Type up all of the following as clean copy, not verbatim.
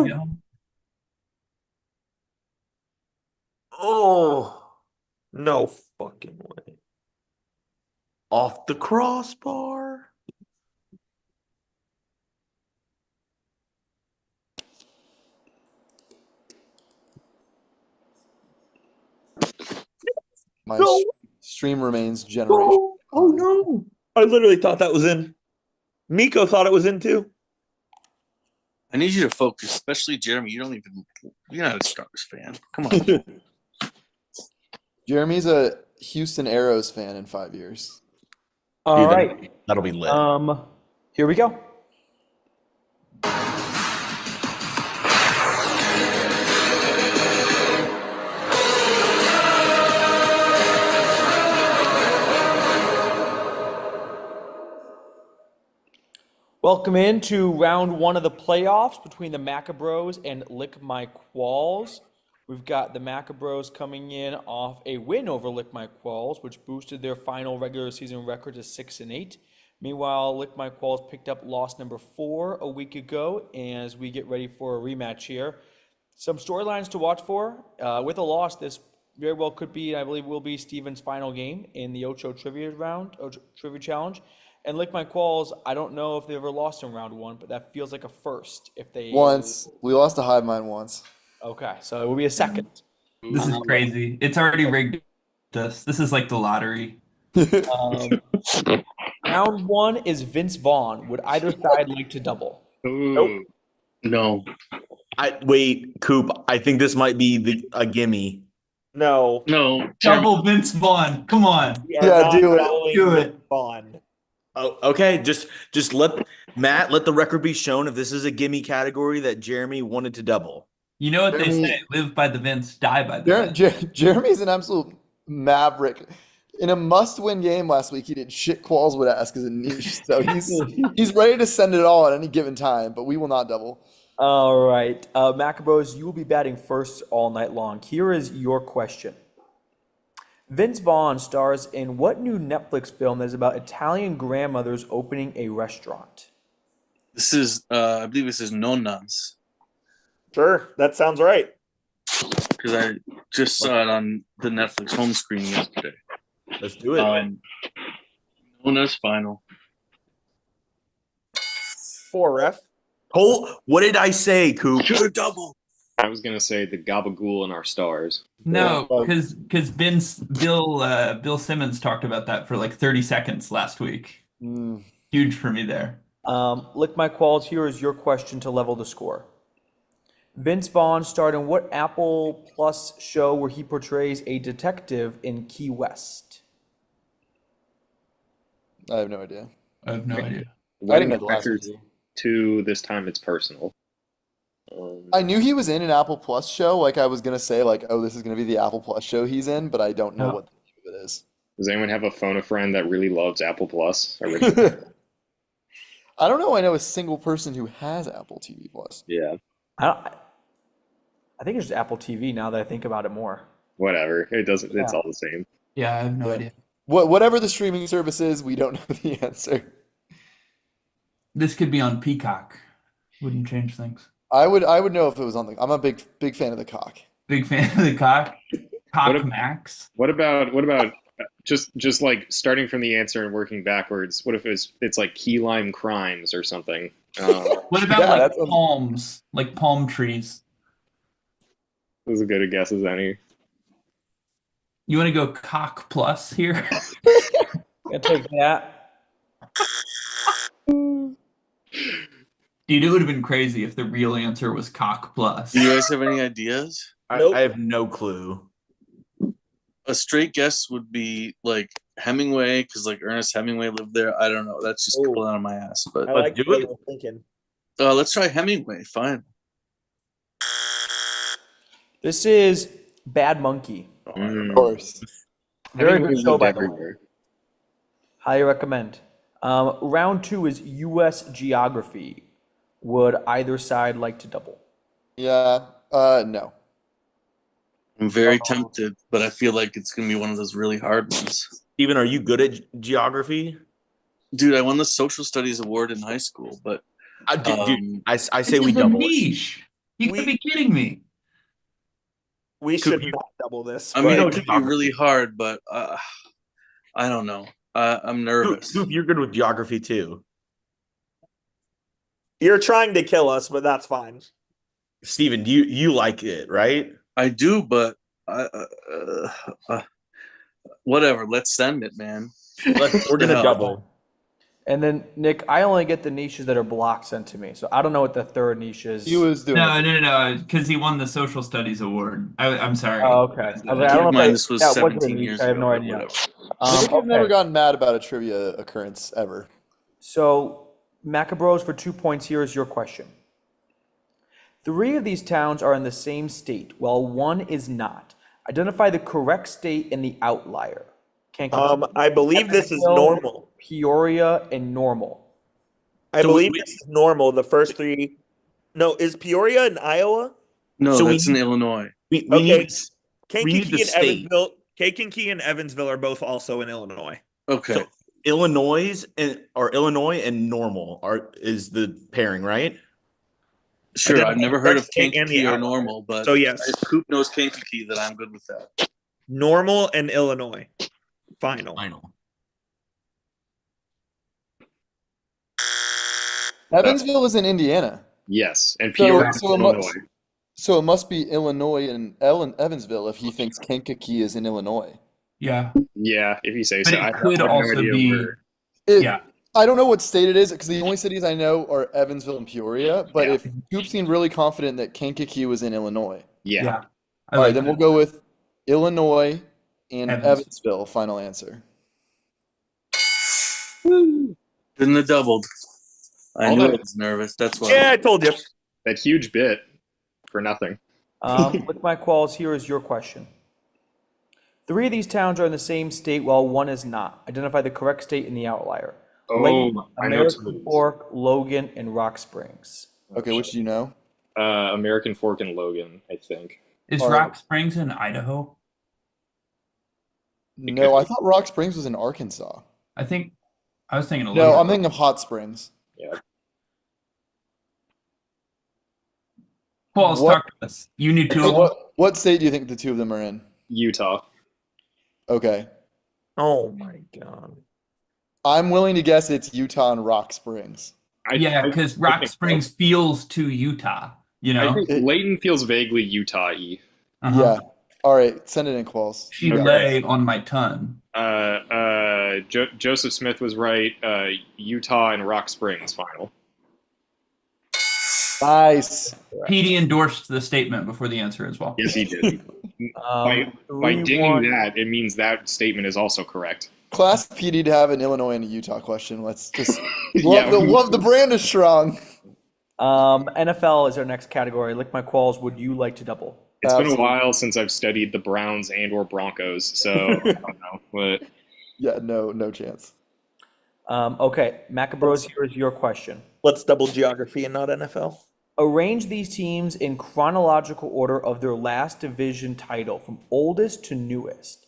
Yeah. Oh, no fucking way. Off the crossbar. My No, stream remains generation no. Oh behind. no. I literally thought that was in. Miko thought it was in too. I need you to focus, especially Jeremy. You're not a Stars fan. Come on. Jeremy's a Houston Aeros fan in 5 years. All Dude, right. that'll be lit. Here we go. Welcome into round one of the playoffs between the Maccabros and Lick My Qualls. We've got the Maccabros coming in off a win over Lick My Qualls, which boosted their final regular season record to 6-8. Meanwhile, Lick My Qualls picked up loss number 4 a week ago as we get ready for a rematch here. Some storylines to watch for. With a loss, this very well could be, I believe, will be Steven's final game in the Ocho Trivia round, Ocho Trivia Challenge. And Lick My Qualls, I don't know if they ever lost in round one, but that feels like a first if they. Once we lost to Hive Mind once. Okay, so it will be a second. This is crazy. It's already rigged. This is like the lottery. Um, round one is Vince Vaughn. Would either side like to double? Ooh. No. Wait, Coop. I think this might be a gimme. No. No. Jeremy. Double Vince Vaughn. Come on. We are Yeah, not do it. doubling Do it. Vaughn. Oh, okay. Just let the record be shown if this is a gimme category that Jeremy wanted to double. You know what they Jeremy- say: live by the Vince, die by the Vince. Jeremy's an absolute maverick. In a must-win game last week, he did shit Qualls would ask as a niche. So he's ready to send it all at any given time, but we will not double. All right, Maccabros, you will be batting first all night long. Here is your question. Vince Vaughn stars in what new Netflix film that is about Italian grandmothers opening a restaurant? This is, I believe this is Nonas. Sure, that sounds right. Because I just saw it on the Netflix home screen yesterday. Let's do it. And Nonas final. 4F. What did I say, Coop? Should have doubled. I was gonna say the Gabagool and our stars. No, because Bill Simmons talked about that for like 30 seconds last week. Mm. Huge for me there. Lick My Qualls, here is your question to level the score. Vince Vaughn starred in what Apple Plus show where he portrays a detective in Key West? I have no idea. I have no idea. Wedding know the last Records one. 2, this time it's personal. I knew he was in an Apple Plus show. Like I was gonna say, like, oh, this is gonna be the Apple Plus show he's in, but I don't know No. what the name of it is. Does anyone have a phone a friend that really loves Apple Plus? I don't know. I know a single person who has Apple TV Plus. Yeah, I think it's just Apple TV now that I think about it more. whatever. It doesn't. It's Yeah. all the same. Yeah, I have no Yeah. idea. Whatever the streaming service is, we don't know the answer. This could be on Peacock. Wouldn't change things. I would know if it was on the. I'm a big fan of the cock. Big fan of the cock. Cock What a- Max. What about just like starting from the answer and working backwards? What if it's like key lime crimes or something? What about Yeah, like that's a- palms, like palm trees? as good a guess as any. You want to go cock plus here? Gonna take that. Dude, it would have been crazy if the real answer was cock plus. Do you guys have any ideas? Nope. I have no clue. A straight guess would be like Hemingway, because like Ernest Hemingway lived there. I don't know. That's just Ooh. pulling out of my ass. But I like do what it. you're thinking. Let's try Hemingway. Fine. This is Bad Monkey. Of course. Very Hemingway good show, lived by the way. everywhere. Highly recommend. Round two is U.S. Geography. Would either side like to double? Yeah. No. I'm very tempted, but I feel like it's gonna be one of those really hard ones. Steven, are you good at geography? Dude, I won the social studies award in high school, but Dude, Um, I say This we is a double it. niche. You could be kidding me. We Could should you- not double this. I mean, but- it could be really hard, but I don't know. I'm nervous. Coop, you're good with geography too. You're trying to kill us, but that's fine. Steven, you like it, right? I do, but whatever. Let's send it, man. We're gonna hell? double. And then Nick, I only get the niches that are blocked sent to me, so I don't know what the third niche is. He was doing No, because he won the social studies award. I'm sorry. Oh, okay. I was like, I Keep don't in know mind if this was that was a 17 niche. years I have ago. no but idea. whatever. I think I've never Okay. gotten mad about a trivia occurrence ever. So, Maccabros, for 2 points, here is your question. 3 of these towns are in the same state, while 1 is not. Identify the correct state and the outlier. I believe this is Evansville, normal. Peoria, and Normal. I So believe we- this is normal. The first 3. No, is Peoria in Iowa? No, So we that's in need- Illinois. We Okay. need Kankakee the and state. Kankakee and Evansville are both also in Illinois. Okay. So Illinois and Normal is the pairing, right? Sure. Identify I've never the heard correct of state and the Kankakee or outlier. Normal, but So yes, if Coop knows Kankakee, then I'm good with that. normal and Illinois. Final. Final. Evansville is in Indiana. Yes, and So- Peoria, so it Illinois. must- So it must be Illinois and Evansville if he thinks Kankakee is in Illinois. Yeah. Yeah, if you say But so. it I could have no also idea be- where- Yeah. I don't know what state it is because the only cities I know are Evansville and Peoria. But Yeah. if Coop seemed really confident that Kankakee was in Illinois, Yeah. I all right, like then that. we'll go with Illinois and Evansville. Evansville. Final answer. Couldn't have doubled. I All knew I that- was nervous. That's why. Yeah, I told you. That huge bit for nothing. With my quals, here is your question. 3 of these towns are in the same state, while 1 is not. Identify the correct state and the outlier. Layton, Oh, I know two of American these. Fork, Logan, and Rock Springs. Okay, which do you know? American Fork and Logan, I think. Is All right. Rock Springs in Idaho? No, I thought Rock Springs was in Arkansas. I was thinking of No, Logan. I'm thinking of Hot Springs. Qualls, What- talk to us. You knew 2 of them? What state do you think the 2 of them are in? Utah. Okay. Oh my god. I'm willing to guess it's Utah and Rock Springs. Yeah, because Rock think so. Springs feels to Utah, you I know? think Layton feels vaguely Utah-y. Uh-huh. Yeah. All right, send it in, Qualls. She Okay. lay on my tongue. Joseph Smith was right. Utah and Rock Springs final. Nice. Petey endorsed the statement before the answer as well. Yes, he did. By 3-1. dinging that, it means that statement is also correct. Class PD to have an Illinois and a Utah question. Let's just Yeah, love the brand is strong. NFL is our next category. Lick my quals. Would you like to double? It's been a Absolutely. while since I've studied the Browns and or Broncos, so I don't know. But Yeah, no chance. Okay, Maccabros, here is your question. Let's double geography and not NFL. Arrange these teams in chronological order of their last division title, from oldest to newest.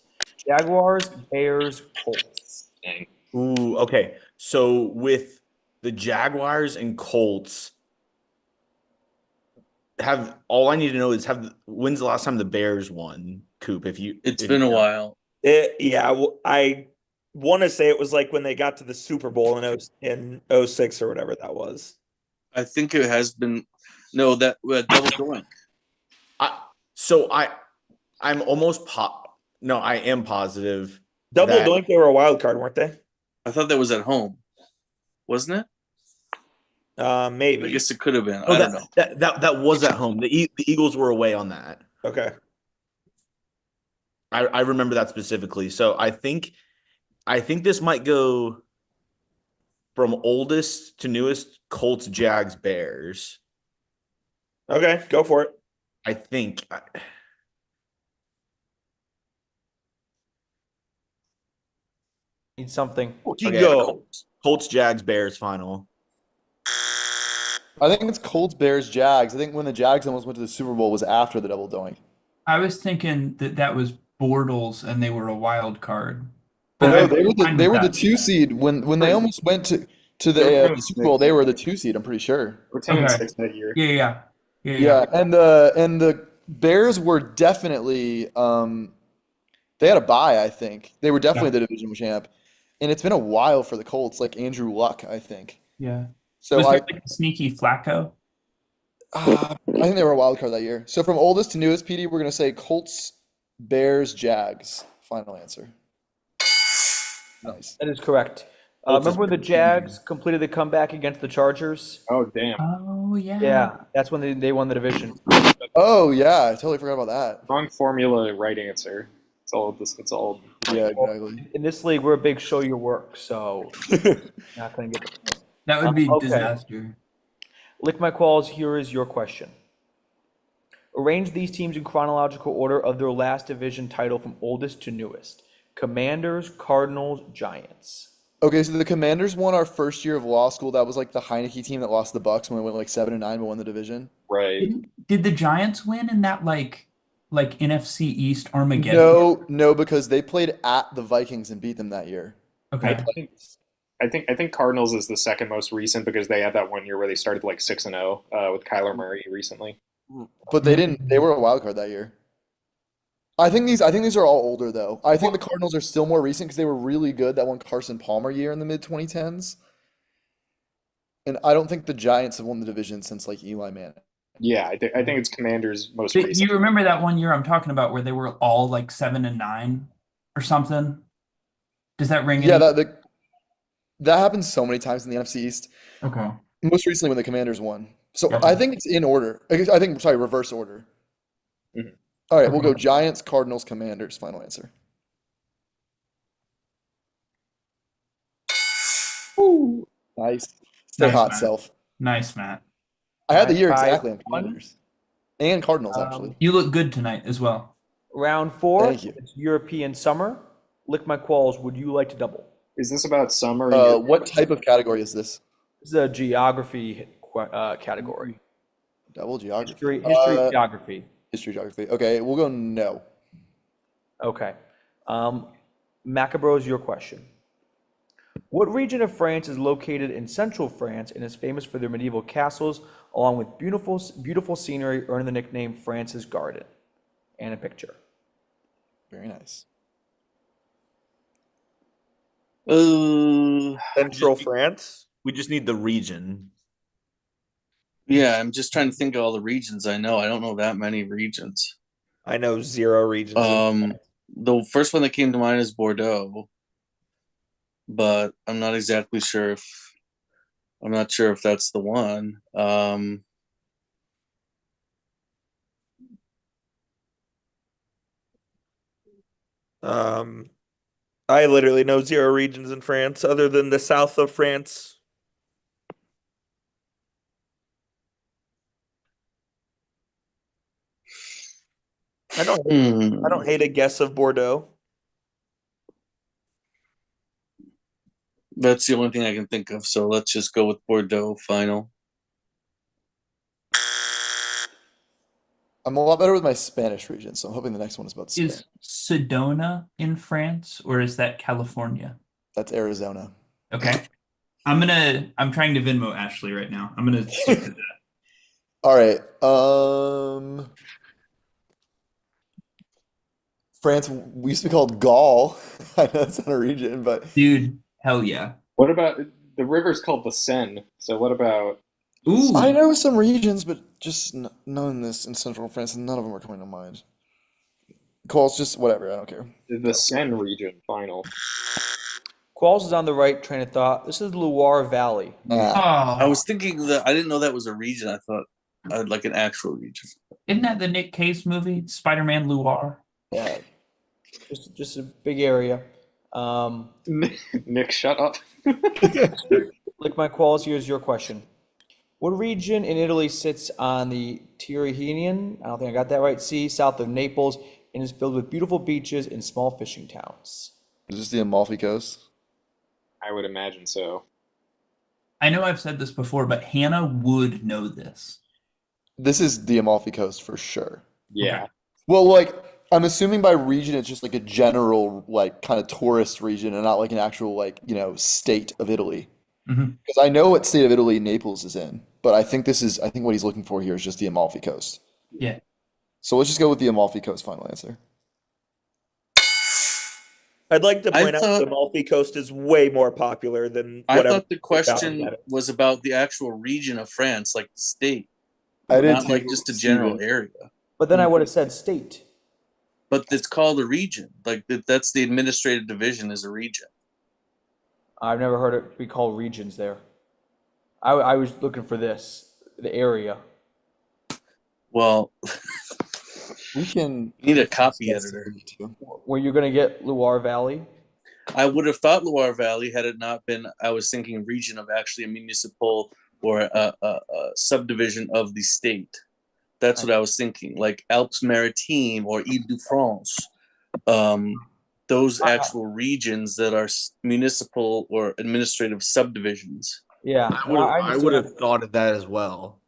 Jaguars, Bears, Colts. dang. Ooh, okay. So with the Jaguars and Colts, all I need to know is when's the last time the Bears won? Coop, It's been a while. I want to say it was like when they got to the Super Bowl in 06 or whatever that was. I think it has been. No, that double doink. I'm almost No, I am positive. Double that- Doink, they were a wild card, weren't they? I thought that was at home, wasn't it? Maybe. I guess it could have been. Oh, I don't know. that was at home. The Eagles were away on that. Okay. I remember that specifically. So I think this might go from oldest to newest: Colts, Jags, Bears. Okay, go for it. I think. Need something. Okay, Go. Colts, Jags, Bears final. I think it's Colts, Bears, Jags. I think when the Jags almost went to the Super Bowl was after the double doink. I was thinking that was Bortles and they were a wild card. But But no, I'm they were fine the with that. 2 seed when they almost went to the Super Bowl. They were the 2 seed. I'm pretty sure. We're 10 and Okay. 6 that year. Yeah. Yeah, and the Bears were definitely they had a bye, I think. They were Yeah. definitely the division champ. And it's been a while for the Colts, like Andrew Luck, I think. Yeah. So Was there like a sneaky Flacco? I think they were a wild card that year. So from oldest to newest, PD, we're gonna say Colts, Bears, Jags. Final answer. Nice. That is correct. Colts is Remember when the pretty Jags completed the comeback against the Chargers? Oh damn! Oh yeah. Yeah, that's when they won the division. Oh yeah, I totally forgot about that. Wrong formula, right answer. It's all this. It's all. Yeah, exactly. In this league, we're a big show your work, so not going to get the point. That would be Okay. disaster. Lick my qualls, here is your question. Arrange these teams in chronological order of their last division title from oldest to newest. Commanders, Cardinals, Giants. Okay, so the Commanders won our first year of law school. That was like the Heineke team that lost the Bucks when we went like 7-9 but won the division. Right. Did the Giants win in that like NFC East Armageddon? No, because they played at the Vikings and beat them that year. Okay. I think Cardinals is the second most recent because they had that one year where they started like 6-0 with Kyler Murray recently. But they didn't. They were a wild card that year. I think these are all older though. I think the Cardinals are still more recent because they were really good that one Carson Palmer year in the mid 2010s. And I don't think the Giants have won the division since like Eli Manning. Yeah, I think it's Commanders most Do recent. you remember that one year I'm talking about where they were all like 7-9 or something? Does that ring? Yeah, any- that happens so many times in the NFC East. Okay. Most recently when the Commanders won. So Gotcha. I think it's in order. I think sorry, reverse order. Mhm. All right, we'll Okay. go Giants, Cardinals, Commanders. Final answer. Nice. Stay Nice, hot, man. self. Nice, Matt. I had the year Five, exactly on one. Commanders. And Cardinals, actually. You look good tonight as well. Round 4, Thank you. it's European summer. Lick my qualls, would you like to double? Is this about summer? What type of category is this? This is a geography category. Double geography. History, geography. History, geography. Okay, we'll go no. Okay. Maccabros, your question. What region of France is located in central France and is famous for their medieval castles, along with beautiful scenery, earning the nickname France's Garden? And a picture. Very nice. Central France. We just need the region. Yeah, I'm just trying to think of all the regions I know. I don't know that many regions. I know 0 regions. The first one that came to mind is Bordeaux, but I'm not exactly sure if that's the one. I literally know 0 regions in France other than the south of France. I don't hate a guess of Bordeaux. That's the only thing I can think of. So let's just go with Bordeaux final. I'm a lot better with my Spanish region, so I'm hoping the next one is about Spain. Is Sedona in France or is that California? That's Arizona. Okay. I'm trying to Venmo Ashley right now. I'm gonna stick to that. All right. France, we used to be called Gaul. I know that's not a region, but Dude, hell yeah. What about the river's called the Seine? So what about? Ooh. I know some regions, but just none in this in central France, and none of them are coming to mind. Qualls, just whatever. I don't care. The Seine region final. Qualls is on the right train of thought. This is the Loire Valley. Nah. I was thinking that I didn't know that was a region. I thought like an actual region. Isn't that the Nick Cage movie, Spider-Man Loire? Yeah. Just a big area. Nick, shut up. Lick my qualls, here's your question. What region in Italy sits on the Tyrrhenian, I don't think I got that right, sea, south of Naples, and is filled with beautiful beaches and small fishing towns? Is this the Amalfi Coast? I would imagine so. I know I've said this before, but Hannah would know this. This is the Amalfi Coast for sure. Yeah. Well, like, I'm assuming by region it's just like a general, like, kind of tourist region and not like an actual, like, state of Italy. Mhm. Because I know what state of Italy Naples is in. but I think what he's looking for here is just the Amalfi Coast. Yeah. So let's just go with the Amalfi Coast final answer. I'd like to I point out thought- the Amalfi Coast is way more popular than I whatever. thought the question was about the actual region of France, like the state, I did not too, like just a general Steven. area. But then I would have said state. But it's called a region. Like that's the administrative division is a region. I've never heard it be called regions there. I was looking for this, the area. Well, We can you need a copy discuss editor. it too. Where you're gonna get Loire Valley. I would have thought Loire Valley had it not been. I was thinking region of actually a municipal or a subdivision of the state. That's what I was thinking, like Alpes Maritime or Ile-de-France. Those actual regions that are municipal or administrative subdivisions. Yeah, I would have thought of that as well.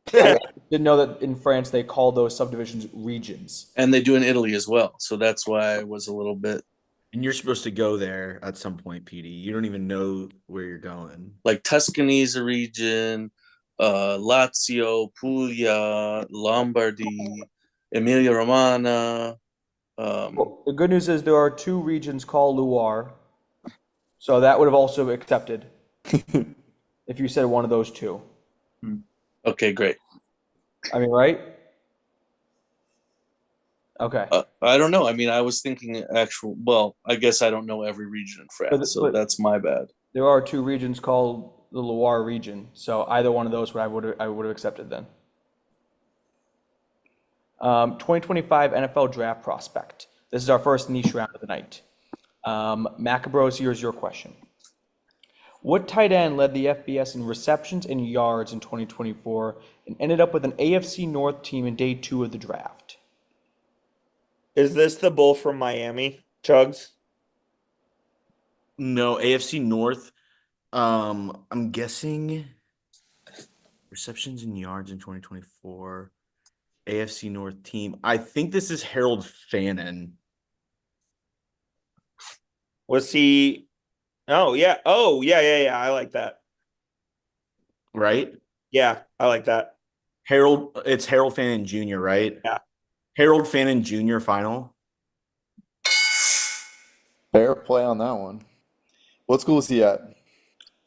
didn't know that in France they call those subdivisions regions. And they do in Italy as well. So that's why I was a little bit And you're supposed to go there at some point, PD. You don't even know where you're going. like Tuscany's a region, Lazio, Puglia, Lombardy, Emilia Romagna. Well, the good news is there are 2 regions called Loire, so that would have also accepted if you said one of those 2. Okay, great. I mean, right? Okay. I don't know. I mean, I was thinking actual. Well, I guess I don't know every region in France, so but- that's my bad. There are 2 regions called the Loire region, so either one of those I would have accepted then. 2025 NFL Draft Prospect. This is our first niche round of the night. Maccabros, here's your question. What tight end led the FBS in receptions and yards in 2024 and ended up with an AFC North team in day 2 of the draft? Is this the bull from Miami, Chugs? No, AFC North. I'm guessing receptions and yards in 2024. AFC North team. I think this is Harold Fannin. Was he? Oh yeah. Oh yeah. I like that. Right? Yeah, I like that. It's Harold Fannin Jr., right? Yeah. Harold Fannin Jr. final. Fair play on that one. What school is he at?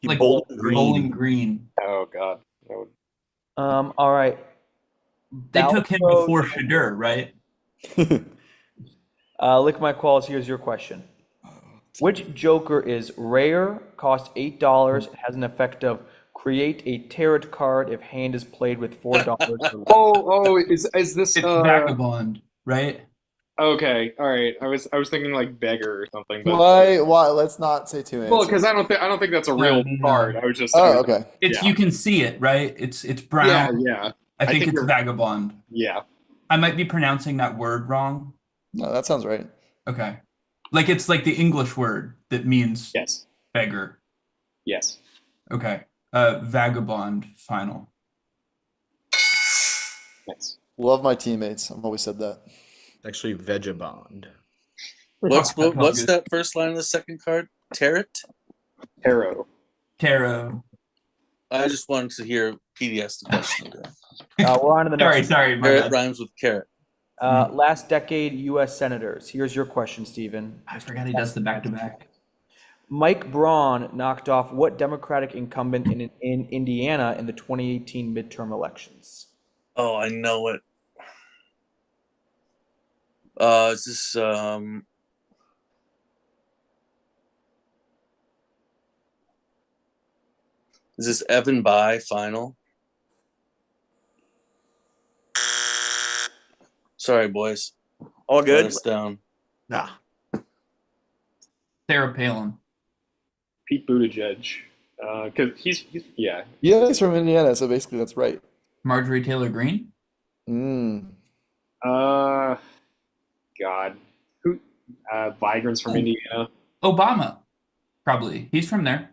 Like Bowling Green. Bowling Green. Oh God. That would... All right. They took him Balpro- before Shadur, right? Lick my qualls, here's your question. Which Joker is rare, costs $8, and has an effect of create a tarot card if hand is played with $4 or less? Oh, is this It's Vagabond, right? okay? All right. I was thinking like beggar or something, but Why? Let's not say two answers. well, because I don't think that's a real No. card. I was just Oh, okay. It's Yeah. You can see it, right? It's brown. yeah. I think think it's you're- Vagabond. Yeah. I might be pronouncing that word wrong. No, that sounds right. Okay. Like it's like the English word that means Yes. beggar. Yes. Okay. Vagabond final. Nice. Love my teammates. I've always said that. Actually, Vegabond. What's That sounds what's good. that first line of the second card? Tarot. Tarot. Tarot. I just wanted to hear PD ask the question again. We're on to the next. Sorry, my Carrot bad. rhymes with carrot. Last decade U.S. senators. Here's your question, Stephen. I forgot he does the back-to-back. Mike Braun knocked off what Democratic incumbent in Indiana in the 2018 midterm elections? Oh, I know it. Is this Evan By final? Sorry, boys. All Let good. us down. Nah. Sarah Palin. Pete Buttigieg. Because he's yeah. Yeah, he's from Indiana, so basically that's right. Marjorie Taylor Greene. Mm. God. Who? Vigrants from Indiana. Obama. Probably. He's from there.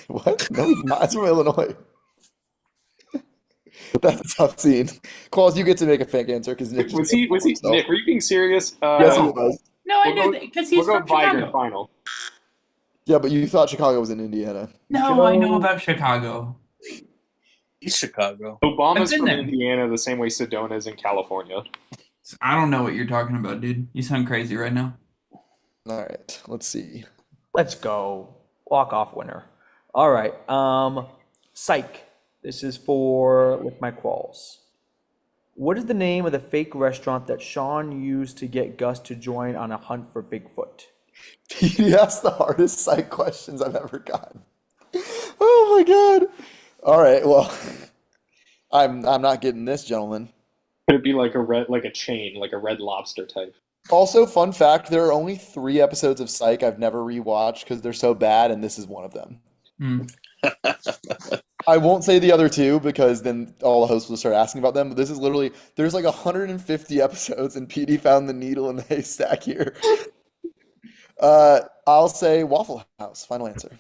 What? No, he's not. He's from Illinois. That's a tough scene. Qualls, you get to make a fake answer because Nick. Was he? Nick, were you being serious? Yes, he was. No, I We'll know go- because he's We'll from go Vigrant Chicago. final. Yeah, but you thought Chicago was in Indiana. No, I know about Chicago. East Chicago. Obama's I've been from there. Indiana the same way Sedona's in California. I don't know what you're talking about, dude. You sound crazy right now. All right, let's see. Let's go. Walk off winner. All right. Psych. This is for Lick My Qualls. What is the name of the fake restaurant that Sean used to get Gus to join on a hunt for Bigfoot? He asked the hardest psych questions I've ever gotten. Oh my god. All right, well, I'm not getting this, gentlemen. Could it be like a chain, like a Red Lobster type? Also, fun fact, there are only 3 episodes of Psych I've never rewatched because they're so bad, and this is one of them. I won't say the other 2 because then all the hosts will start asking about them, but this is literally, there's like 150 episodes, and PD found the needle in the haystack here. I'll say Waffle House. Final answer.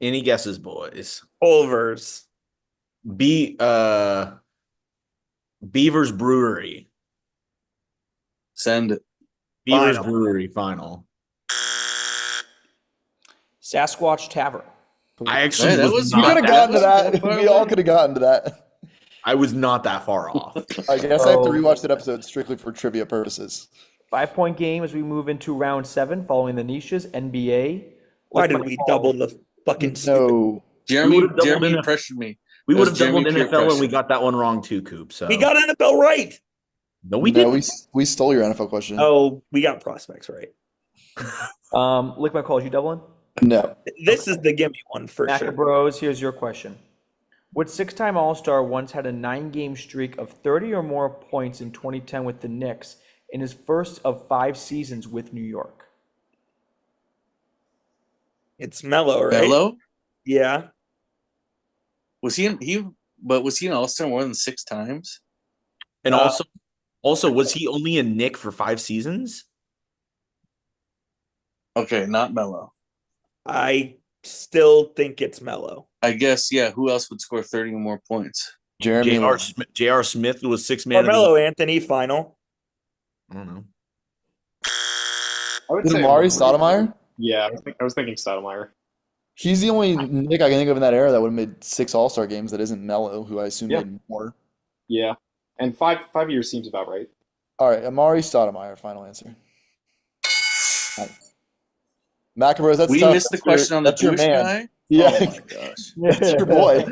Any guesses, boys? Culver's. Beaver's Brewery. Send it. Beaver's Final. Brewery final. Sasquatch Tavern. I actually Hey, that was was- You not could have that, gotten to that that. far We all away. could have gotten to that. I was not that far off. I guess I have to Oh. rewatch that episode strictly for trivia purposes. 5-point game as we move into round 7 following the niches. NBA. Why Lick did My we Qualls. double the fucking stupid? No. Jeremy would've doubled Jeremy in a- pressured me. We That would was have doubled Jeremy peer NFL and we pressure. got that one wrong too, Coop. So We got NFL right. no, we No, didn't. we stole your NFL question. Oh, we got prospects right. Lick My Qualls, you doubling? No. This is the gimme one for sure. Maccabros, here's your question. What 6-time All-Star once had a 9-game streak of 30 or more points in 2010 with the Knicks in his first of 5 seasons with New York? It's Mello, right? Bello? Yeah. Was he was he an All-Star more than 6 times? And also, was he only a Nick for 5 seasons? Okay, not Mello. I still think it's Mello. I guess, yeah. Who else would score 30 or more points? Jeremy J.R. Lin. J.R. Smith was 6 man of the Carmelo year. Anthony final. I don't know. I would Is it say Amari Stoudemire? Yeah, I was thinking Stoudemire. He's the only Nick I can think of in that era that would have made 6 All-Star games that isn't Melo, who I assume Yeah. made more. Yeah, and 5 years seems about right. All right, Amari Stoudemire, final answer. Maccabros, that's We tough. missed the That's your- question on the that's your Jewish man. guy? Yeah, Oh my gosh. that's your boy.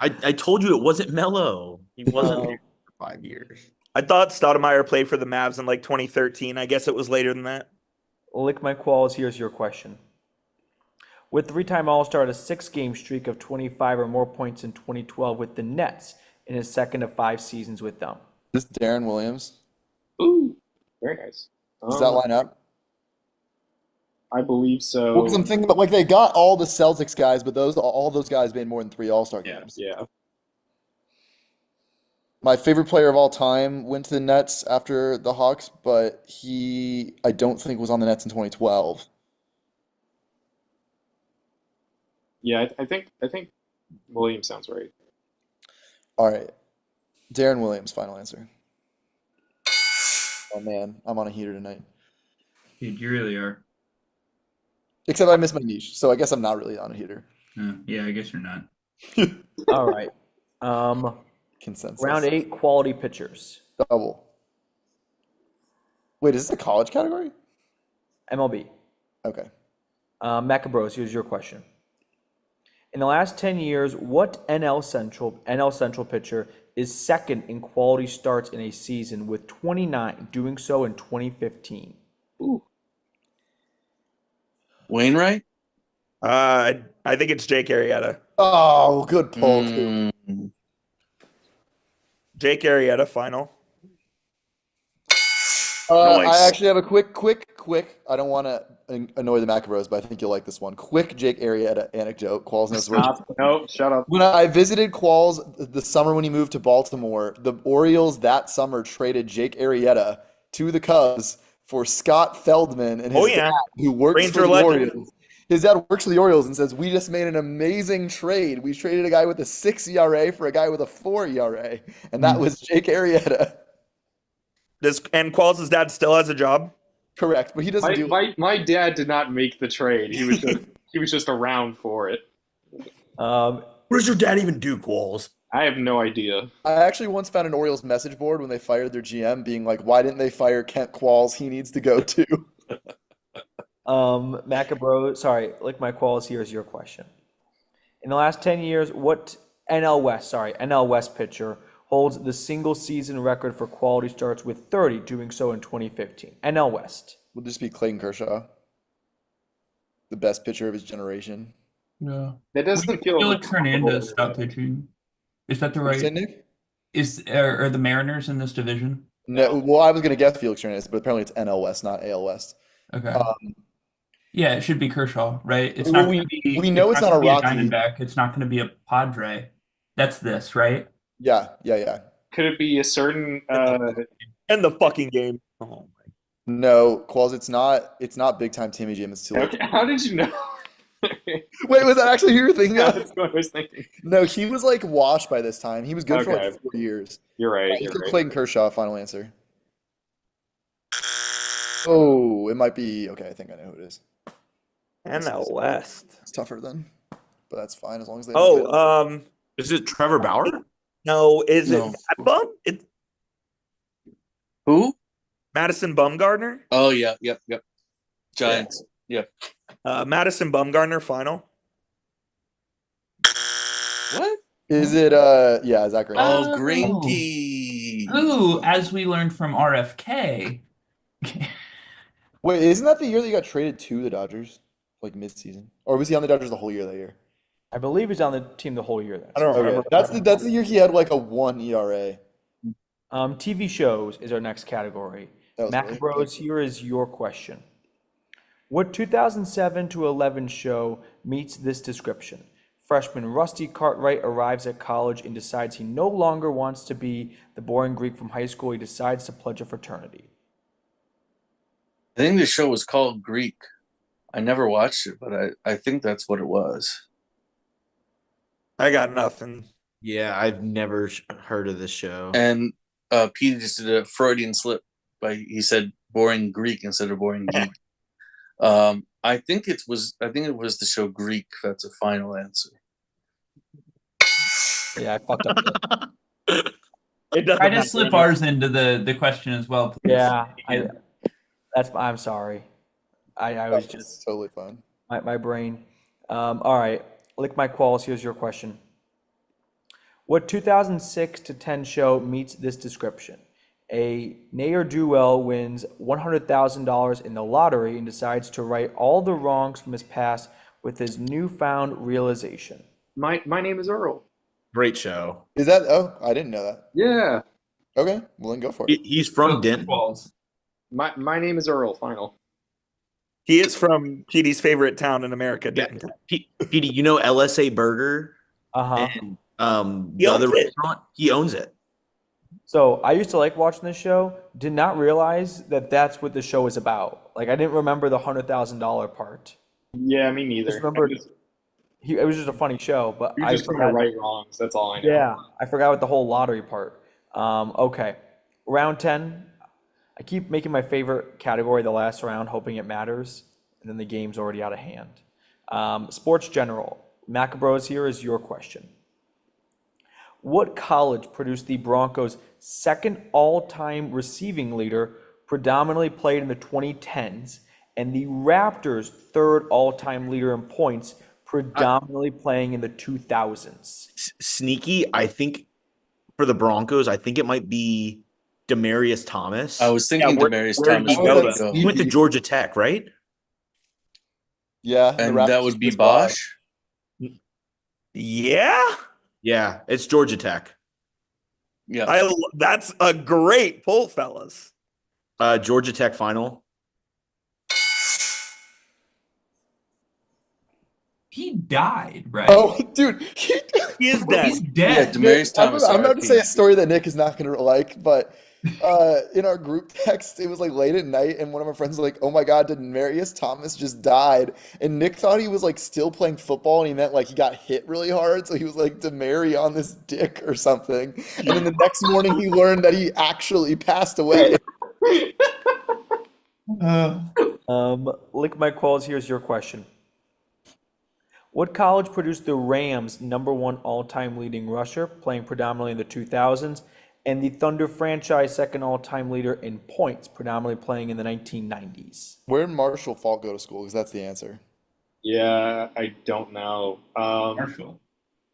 I told you it wasn't Mello. He wasn't Oh. there for 5 years. I thought Stoudemire played for the Mavs in like 2013. I guess it was later than that. Lick My Qualls, here's your question. What 3-time All-Star had a 6-game streak of 25 or more points in 2012 with the Nets in his second of 5 seasons with them? This is Darren Williams. Ooh, very nice. Does that line up? I believe so. Well, because I'm thinking about, like, they got all the Celtics guys, but all those guys made more than 3 All-Star Yeah, games. yeah. My favorite player of all time went to the Nets after the Hawks, but I don't think was on the Nets in 2012. Yeah, I think Williams sounds right. All right. Darren Williams, final answer. Oh man, I'm on a heater tonight. Dude, you really are. Except I missed my niche, so I guess I'm not really on a heater. Yeah, I guess you're not. All right. Consensus. Round 8, quality pitchers. Double. Wait, is this a college category? MLB. Okay. Maccabros, here's your question. In the last 10 years, what NL Central pitcher is second in quality starts in a season with 29, doing so in 2015? Ooh. Wainwright? I think it's Jake Arrieta. Oh, good pull, too. Mm, Jake Arrieta final. Nice. I actually have a quick. I don't want to annoy the Maccabros, but I think you'll like this one. Quick Jake Arrieta anecdote. Qualls knows which. No, shut up. When I visited Qualls the summer when he moved to Baltimore, the Orioles that summer traded Jake Arrieta to the Cubs for Scott Feldman and his Oh, yeah. dad, who works Ranger for the legend. Orioles. His dad works for the Orioles and says, "We just made an amazing trade. We traded a guy with a 6 ERA for a guy with a 4 ERA, and that was Jake Arrieta." And Qualls' dad still has a job. Correct, but he doesn't do. My dad did not make the trade. He was just He was just around for it. Um, What does your dad even do, Qualls? I have no idea. I actually once found an Orioles message board when they fired their GM being like, why didn't they fire Kent Qualls? He needs to go too. Maccabros, sorry, Lick My Qualls, here's your question. In the last 10 years, what NL West pitcher holds the single season record for quality starts with 30, doing so in 2015? NL West. Would just be Clayton Kershaw, the best pitcher of his generation. Yeah. That doesn't feel Felix Hernandez stopped pitching. Is that the What'd you say, right? Nick? Are the Mariners in this division? No, well, I was gonna guess Felix Hernandez, but apparently it's NL West, not AL West. Okay. Um, Yeah, it should be Kershaw, right? It's Well, not going to be. we know it's not gonna a be Rocky. Diamondback. It's not going to be a Padre. That's this, right? yeah. Could it be a certain End the fucking game. Oh my. No, Qualls, it's not big time Timmy Jim. It's too late. okay, how did you know? Wait, was that actually who you were thinking of? That's what I was thinking. No, he was like washed by this time. He was good for Okay. like 4 years. You're right. Let's You're go right. Clayton Kershaw, final answer. Oh, it might be okay. I think I know who it is. NL West. It's tougher then, but that's fine as long as they. don't get it. Oh, Is it Trevor Bauer? no, is No. it Bum? It's Who? Madison Bumgarner. Oh yeah, yep. Giants. Madison Bumgarner final. What? Is it? Yeah, Zach Greinke. Oh, Oh. Greinke. Ooh, as we learned from RFK. Wait, isn't that the year that he got traded to the Dodgers, like mid-season, or was he on the Dodgers the whole year that year? I believe he's on the team the whole year. I don't remember. Okay, that's the year he had like a 1 ERA. TV shows is our next category. That was really Maccabros, here is your question. What 2007 to 11 show meets this description? Freshman Rusty Cartwright arrives at college and decides he no longer wants to be the boring Greek from high school. He decides to pledge a fraternity. I think the show was called Greek. I never watched it, but I think that's what it was. I got nothing. Yeah, I've never heard of this show. And Pete just did a Freudian slip he said boring Greek instead of boring geek. I think it was the show Greek. That's a final answer. Yeah, I fucked up. It doesn't Try to matter. slip ours into the question as well, please. Yeah, I'm sorry. I was That's just totally fine. my brain. All right, Lick My Qualls, here's your question. What 2006 to 10 show meets this description? A ne'er-do-well wins $100,000 in the lottery and decides to right all the wrongs from his past with his newfound realization. My name is Earl. Great show. Is that? Oh, I didn't know that. Yeah. Okay, well then go for it. He's from Denton. Qualls. My name is Earl. Final. He is from Petey's favorite town in America, Yeah. Denton. Petey, you know LSA Burger Uh-huh. and He the other owns it. restaurant? He owns it. So I used to like watching this show. Did not realize that that's what the show is about. Like I didn't remember the $100,000 part. Yeah, me neither. Just remember- It was just a funny show, but You're I just trying to forgot. right wrongs. That's all I know. Yeah, I forgot about the whole lottery part. Okay, round 10. I keep making my favorite category the last round, hoping it matters, and then the game's already out of hand. Sports general. Maccabros, here is your question. What college produced the Broncos' second all-time receiving leader, predominantly played in the 2010s, and the Raptors' third all-time leader in points, predominantly playing in the 2000s? Sneaky, I think for the Broncos, I think it might be Demarius Thomas. I was thinking where- Demarius where did Thomas he would go, go. though? He went to Georgia Tech, right? Yeah, the And Raptors that would be just bought- Bosch. Yeah, Yeah, it's Georgia Tech. Yeah. that's a great pull, fellas. Georgia Tech final. He died, right? Oh, dude, He is dead. He's Yeah, dead. Demarius Thomas. I'm about to RIP. say a story that Nick is not going to like, but in our group text, it was like late at night, and one of our friends was like, "Oh my God, did Marius Thomas just died?" And Nick thought he was like still playing football, and he meant like he got hit really hard, so he was like Demary on this dick or something. And then the next morning, he learned that he actually passed away. Uh, Lick My Qualls, here's your question. What college produced the Rams' #1 all-time leading rusher, playing predominantly in the 2000s, and the Thunder franchise second all-time leader in points, predominantly playing in the 1990s? Where did Marshall Falk go to school? Because that's the answer. Yeah, I don't know. Marshall.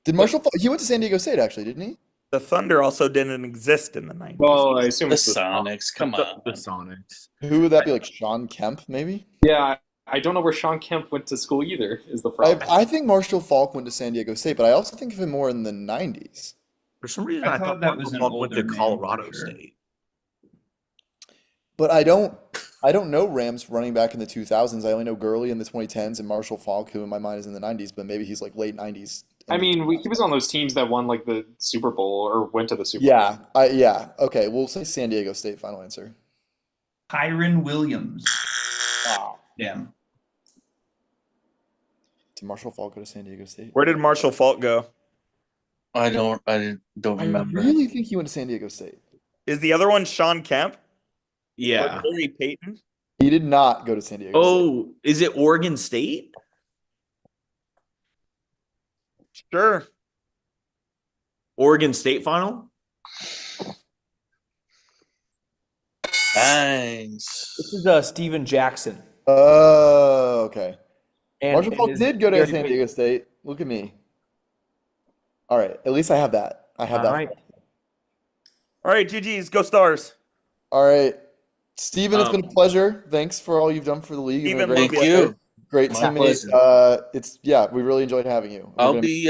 Did Marshall Falk? He went to San Diego State, actually, didn't he? The Thunder also didn't exist in the 90s. Well, I assume The it's Sonics. Come on. The Sonics. Who would that be? Like Sean Kemp, maybe? Yeah, I don't know where Sean Kemp went to school either. Is the problem? I think Marshall Falk went to San Diego State, but I also think of him more in the 90s. For some reason, I I thought thought that was an Marshall went to older name, Colorado for sure. State. But I don't know Rams running back in the 2000s. I only know Gurley in the 2010s and Marshall Falk, who in my mind is in the 90s, but maybe he's like late 90s. I mean, he was on those teams that won like the Super Bowl or went to the Super Bowl. Yeah. Okay, we'll say San Diego State. Final answer. Kyron Williams. Wow. Damn. Did Marshall Falk go to San Diego State? Where did Marshall Falk go? I don't I remember. really think he went to San Diego State. Is the other one Sean Kemp? Yeah. Or Gary Payton? He did not go to San Diego State. Oh, is it Oregon State? Sure. Oregon State final? Nice. This is Steven Jackson. Oh, okay. And, Marshall and Falk his- did go to Gary San Payton. Diego State. Look at me. All right, at least I have that. I have All that. right. All right, GG's. Go Stars. All right. Steven, it's Um, been a pleasure. Thanks for all you've done for the league. You've been a Steven, great, Thank you. great My teammate. pleasure. We really enjoyed having you. I'll be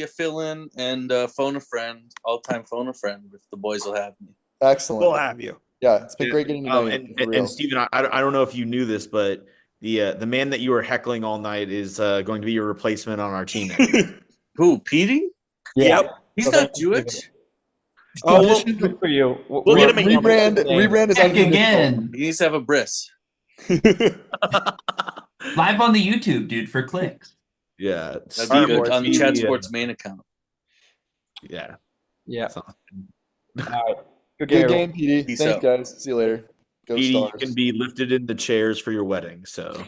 a fill-in and phone a friend, all-time phone a friend if the boys will have me. excellent. We'll have you. Yeah, it's been great getting to know you. And, for and, real. and Steven, I don't know if you knew this, but the man that you were heckling all night is going to be your replacement on our team. next year. Who, Petey? Yep. He's So not thank you, Jewish. Steven. Oh, well, Good for you. We'll get him in- Rebrand is Heck unconditional. again. He needs to have a bris. Live on the YouTube, dude, for clicks. Yeah, That'd Steve be All good right, on the would Chat be, Sports main account. Yeah. Yeah. So, All right. Good Good game. game, PD. Peace Thanks, out. guys. See you later. Go Petey, you Stars. can be lifted in the chairs for your wedding. So